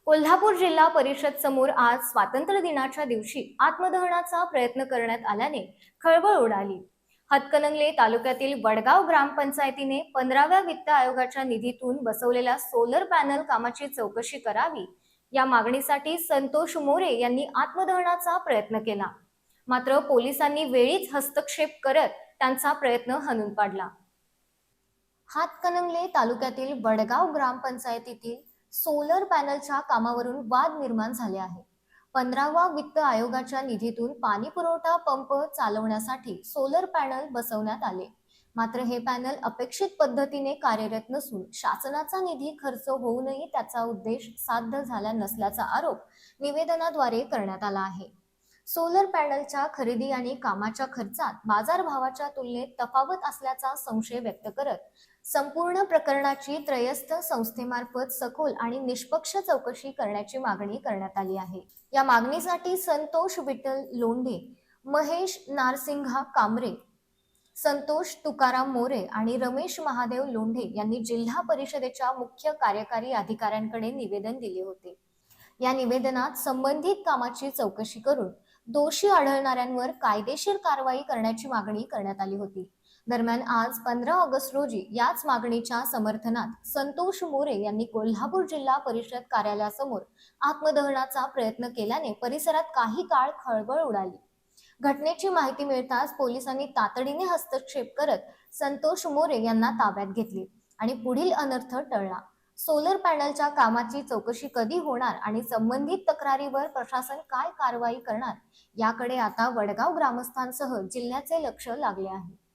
कोल्हापूर जिल्हा परिषद समोर आज स्वातंत्र्य दिनाच्या दिवशी आत्मदहनाचा प्रयत्न करण्यात आल्याने खळबळ उडाली. हातकणंगले तालुक्यातील वडगाव ग्रामपंचायतीने 15व्या वित्त आयोगाच्या निधीतून बसवलेल्या सोलर पॅनल कामाची चौकशी करावी या मागणीसाठी संतोष मोरे यांनी आत्मदहनाचा प्रयत्न केला. मात्र पोलिसांनी वेळीच हस्तक्षेप करत त्यांचा प्रयत्न हाणून पाडला. हातकणंगले तालुक्यातील वडगाव ग्रामपंचायतीतील सोलर पॅनलच्या कामावरून वाद निर्माण झाले आहे. 15वा वित्त आयोगाच्या निधीतून पाणी पुरवठा पंप चालवण्यासाठी सोलर पॅनल बसवण्यात आले. मात्र हे पॅनल अपेक्षित पद्धतीने कार्यरत नसून शासनाचा निधी खर्च होऊनही त्याचा उद्देश साध्य झाला नसल्याचा आरोप निवेदनाद्वारे करण्यात आला आहे. सोलर पॅनलच्या खरेदी आणि कामाच्या खर्चात बाजारभावाच्या तुलनेत तफावत असल्याचा संशय व्यक्त करत संपूर्ण प्रकरणाची त्रयस्थ संस्थेमार्फत सखोल आणि निष्पक्ष चौकशी करण्याची मागणी करण्यात आली आहे. या मागणीसाठी संतोष विठ्ठल लोंढे, महेश नारसिंहा कांबरे, संतोष तुकाराम मोरे आणि रमेश महादेव लोंढे यांनी जिल्हा परिषदेच्या मुख्य कार्यकारी अधिकाऱ्यांकडे निवेदन दिले होते. या निवेदनात संबंधित कामाची चौकशी करून दोषी आढळणाऱ्यांवर कायदेशीर कारवाई करण्याची मागणी करण्यात आली होती. दरम्यान आज 15 ऑगस्ट रोजी याच मागणीच्या समर्थनात संतोष मोरे यांनी कोल्हापूर जिल्हा परिषद कार्यालयासमोर आत्मदहनाचा प्रयत्न केल्याने परिसरात काही काळ खळबळ उडाली. घटनेची माहिती मिळताच पोलिसांनी तातडीने हस्तक्षेप करत संतोष मोरे यांना ताब्यात घेतले आणि पुढील अनर्थ टळला. सोलर पॅनलच्या कामाची चौकशी कधी होणार आणि संबंधित तक्रारीवर प्रशासन काय कारवाई करणार याकडे आता वडगाव ग्रामस्थांसह जिल्ह्याचे लक्ष लागले आहे.